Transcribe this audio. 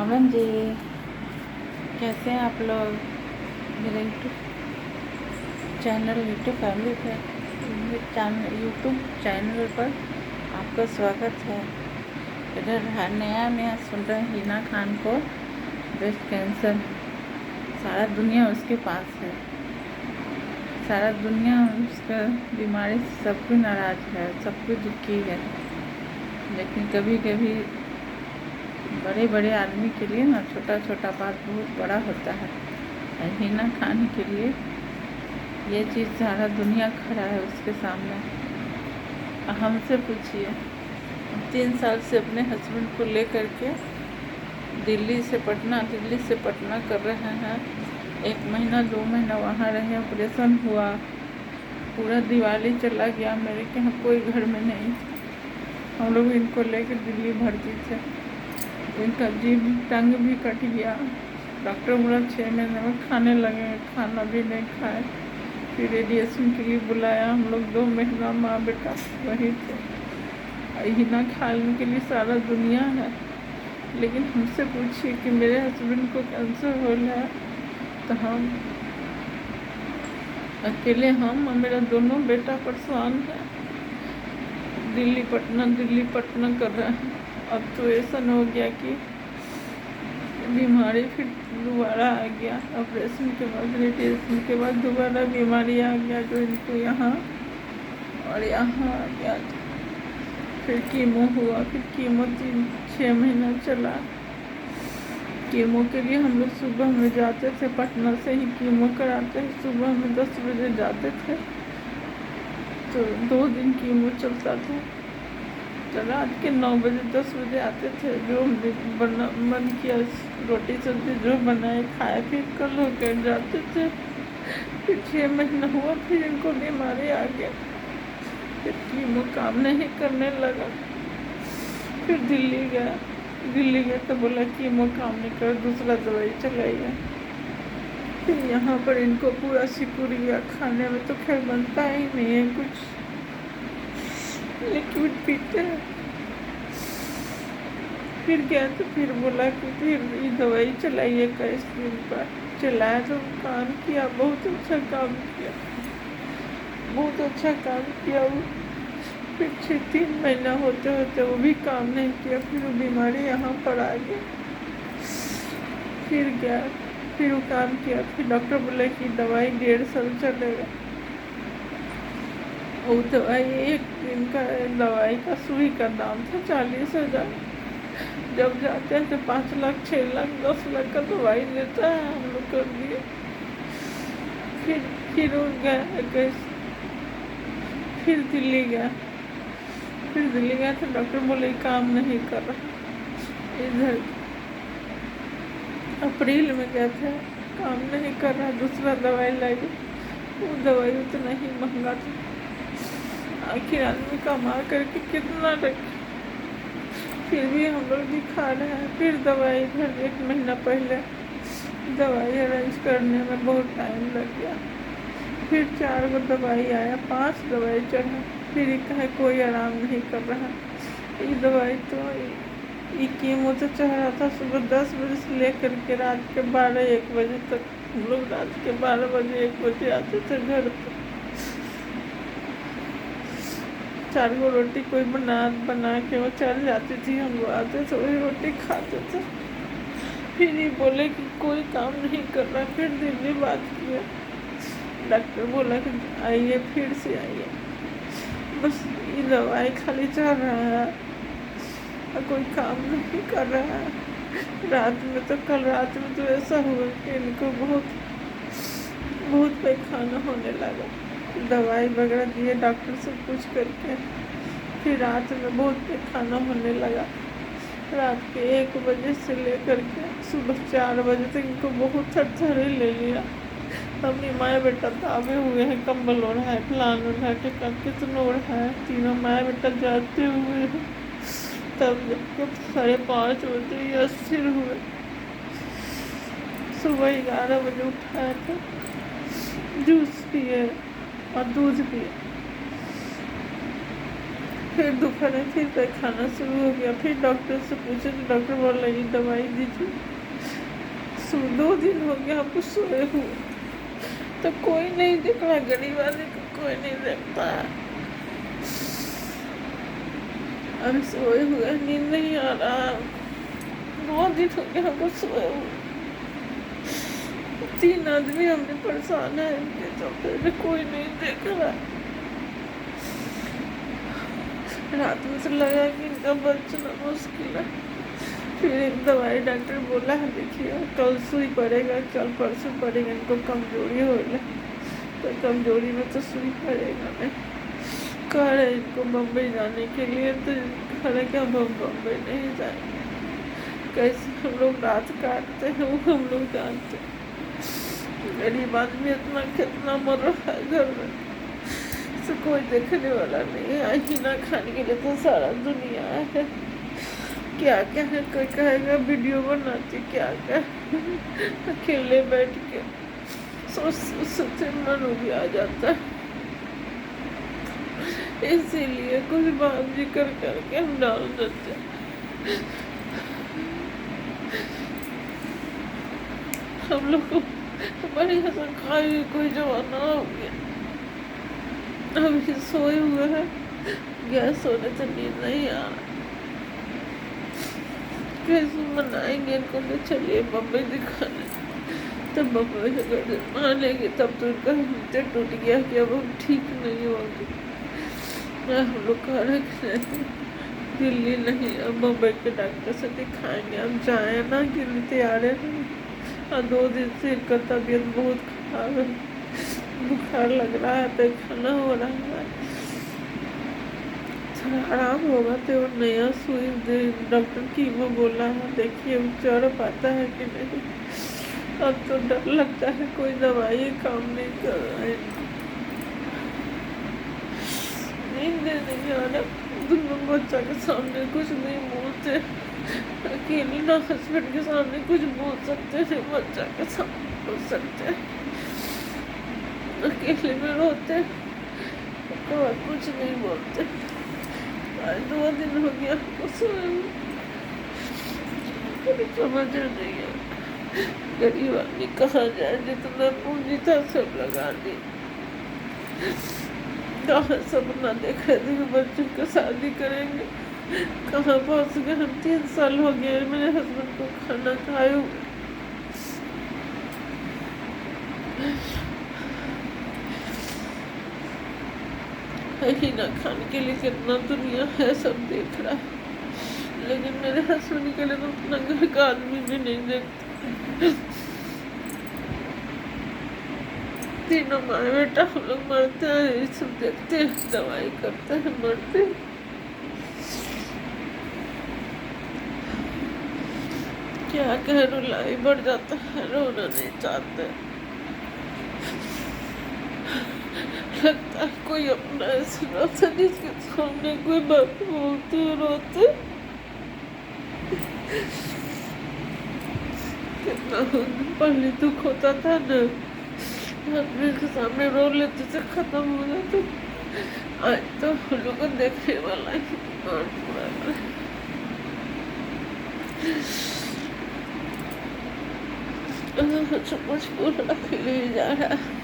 राम राम जी। कैसे हैं आप लोग? मेरे यूट्यूब चैनल पर आपका स्वागत है। इधर नया सुन रहे हैं हिना खान को ब्रेस्ट कैंसर, सारा दुनिया उसके पास है, सारा दुनिया उसका बीमारी से सब कोई नाराज़ है, सब कोई दुखी है। लेकिन कभी कभी बड़े बड़े आदमी के लिए ना छोटा छोटा बात बहुत बड़ा होता है। हिना खान के लिए ये चीज़ सारा दुनिया खड़ा है उसके सामने। हमसे पूछिए, 3 साल से अपने हस्बैंड को लेकर के दिल्ली से पटना कर रहे हैं। 1 महीना 2 महीना वहाँ रहे, ऑपरेशन हुआ, पूरा दिवाली चला गया, मेरे के यहाँ कोई घर में नहीं। हम लोग इनको लेकर दिल्ली भर्ती थे, इनका जीभ टंग भी कट गया। डॉक्टर बोला 6 महीने में खाने लगे, खाना भी नहीं खाए। फिर रेडिएशन के लिए बुलाया, हम लोग 2 महीना माँ बेटा वही थे। हिना खाने के लिए सारा दुनिया है। लेकिन हमसे पूछिए कि मेरे हस्बैंड को कैंसर हो रहा है तो हम अकेले, हम और मेरा दोनों बेटा परेशान है। दिल्ली पटना कर रहे हैं। अब तो ऐसा हो गया कि बीमारी फिर दोबारा आ गया, ऑपरेशन के बाद, रेडिएशन के बाद दोबारा बीमारी आ गया, जो इनको यहाँ और यहाँ आ गया। फिर कीमो हुआ, फिर कीमो 6 महीना चला। कीमो के लिए हम लोग सुबह में जाते थे, पटना से ही कीमो कराते हैं। सुबह में 10 बजे जाते थे तो 2 दिन कीमो चलता था, तो रात के 9 बजे 10 बजे आते थे। जो मन किया रोटी सब्जी जो बनाए खाए, फिर कल होकर जाते थे। फिर 6 महीना हुआ, फिर इनको बीमारी आ गया, फिर कीमो काम नहीं करने लगा। फिर दिल्ली गया तो बोला कीमो काम नहीं कर, दूसरा दवाई चलाइए। फिर यहाँ पर इनको पूरा सिकुड़ गया, खाने में तो खैर बनता ही नहीं है कुछ, लिक्विड पीते हैं। फिर गया तो फिर बोला कि फिर ये दवाई चलाइए 21 दिन पर। चलाया तो काम किया, बहुत अच्छा काम किया वो। फिर 3 महीना होते वो भी काम नहीं किया, फिर वो बीमारी यहाँ पर आ गई। फिर गया, फिर वो काम किया, फिर डॉक्टर बोले कि दवाई 1.5 साल चलेगा। वो दवाई, एक दिन का दवाई का सुई का दाम था 40,000। जब जाते हैं तो 5 लाख 6 लाख 10 लाख का दवाई लेता है हम लोग कर दिए। फिर वो गया, फिर दिल्ली गया तो डॉक्टर बोले काम नहीं कर रहा। इधर अप्रैल में गया था, काम नहीं कर रहा, दूसरा दवाई लाई। वो दवाई उतना ही महंगा था, आखिर आदमी कमा करके कितना रखे। फिर भी हम लोग दिखा रहे हैं। फिर दवाई इधर 1 महीना पहले दवाई अरेंज करने में बहुत टाइम लग गया। फिर 4 गो दवाई आया, 5 दवाई चढ़ा। फिर कहे कोई आराम नहीं कर रहा। ये दवाई तो ये कीमो तो चढ़ रहा था सुबह 10 बजे से लेकर के रात के 12-1 बजे तक। हम लोग रात के 12 बजे 1 बजे आते थे घर पर। 4 गो रोटी कोई बना के वो चल जाती थी, हम लोग आते थे वही रोटी खाते थे। फिर ये बोले कि कोई काम नहीं कर रहा। फिर दिल्ली बात किया, डॉक्टर बोला कि आइए, फिर से आइए, बस ये दवाई खाली चल रहा है और कोई काम नहीं कर रहा है। कल रात में तो ऐसा हुआ कि इनको बहुत पैखाना होने लगा। दवाई वगैरह दिए डॉक्टर से पूछ करके, फिर रात में बहुत पैखाना होने लगा। रात के 1 बजे से लेकर के सुबह 4 बजे तक इनको बहुत थरथरे ले लिया। अपनी माँ बेटा दाबे हुए हैं, कंबल ओढ़ा है, प्लान ओढ़ा के कितना ओढ़ा है, तीनों माँ बेटा जाते हुए हैं। तब जब 5:30 बजे ये अस्थिर हुए। सुबह 11 बजे उठाया था, जूस पिए और दूध पिए। फिर दोपहर में फिर पैखाना शुरू हो गया। फिर डॉक्टर से पूछे तो डॉक्टर बोला ये दवाई दीजिए। 2 दिन हो गया आपको सोए हुए, तो कोई नहीं देख रहा, गरीब आदमी को कोई नहीं देखता। अभी सोए हुए, नींद नहीं आ रहा। 2 दिन हो गया हमको सोए हुए। 3 आदमी हमने परेशान है इनके चलते, कोई नहीं देख रहा। रात में तो लगा कि इनका बचना मुश्किल है। फिर एक दवाई डॉक्टर बोला है देखिए कल सुई पड़ेगा, कल परसों पड़ेगा, इनको कमजोरी हो रहा है, तो कमजोरी में तो सुई पड़ेगा नहीं। कह रहे इनको बम्बई जाने के लिए, तो कह रहे कि हम बम्बई नहीं जाएंगे। कैसे हम लोग रात काटते हैं वो हम लोग जानते हैं। गरीब आदमी इतना कितना मर रहा है घर में, तो कोई देखने वाला नहीं है। हिना खाने के लिए तो सारा दुनिया है। क्या क्या है, कोई कहेगा वीडियो बनाती, क्या क्या अकेले बैठ के सोचते मन भी आ जाता है। इसीलिए कुछ बात भी करके हम डाल देते। हम लोग को बड़ी हसन खाई कोई जमाना हो गया। अभी सोए हुए हैं, गैस होने से नींद नहीं आ रहा। कैसे मनाएंगे इनको, तो चलिए बम्बई दिखाने। तब बम्बई अगर मानेंगे तब तो इनका हिम्मत टूट गया कि अब हम ठीक नहीं होंगे। हम लोग कह रहे कि नहीं दिल्ली नहीं, अब बम्बई के डॉक्टर से दिखाएंगे। हम जाए ना कि तैयार है नहीं। और 2 दिन से इनका तबीयत बहुत खराब है, बुखार लग रहा है, पैखाना हो रहा है। थोड़ा आराम होगा तो नया सुई दे डॉक्टर कीमो बोला है, देखिए चढ़ पाता है कि नहीं। अब तो डर लगता है कोई दवाई काम नहीं कर रहा है। नींद नहीं आ रहा। दोनों बच्चा के सामने कुछ नहीं बोलते, अकेले ना हस्बैंड के सामने कुछ बोल सकते हैं, बच्चा के सामने बोल सकते हैं। अकेले में रोते, कुछ नहीं बोलते। आज 2 दिन हो गया समझ नहीं है। गरीब आदमी कहाँ जाए, जितना पूंजी था सब लगा दी। कहाँ सपना देख रहे थे बच्चों की शादी करेंगे, कहाँ पहुँच गए हम। 3 साल हो गए मेरे हस्बैंड को खाना खाए हुए। हिना खाने के लिए कितना दुनिया है सब देख रहा है, लेकिन मेरे हस्बैंड के लिए तो अपना घर का आदमी भी नहीं देखता। तीनों माँ बेटा हम लोग मरते हैं, ये सब देखते हैं, दवाई करते हैं, मरते हैं। क्या कह रुलाई बढ़ जाता है, रोना नहीं चाहते। लगता है कोई अपना ऐसा रहता जिसके सामने कोई बात बोलते रोते। कितना पहले दुख होता था ना, आदमी के सामने रो लेते थे, खत्म हो जाता। आज तो हम लोग को देखने वाला ही और पूरा सब कुछ पूरा खिले जा रहा है।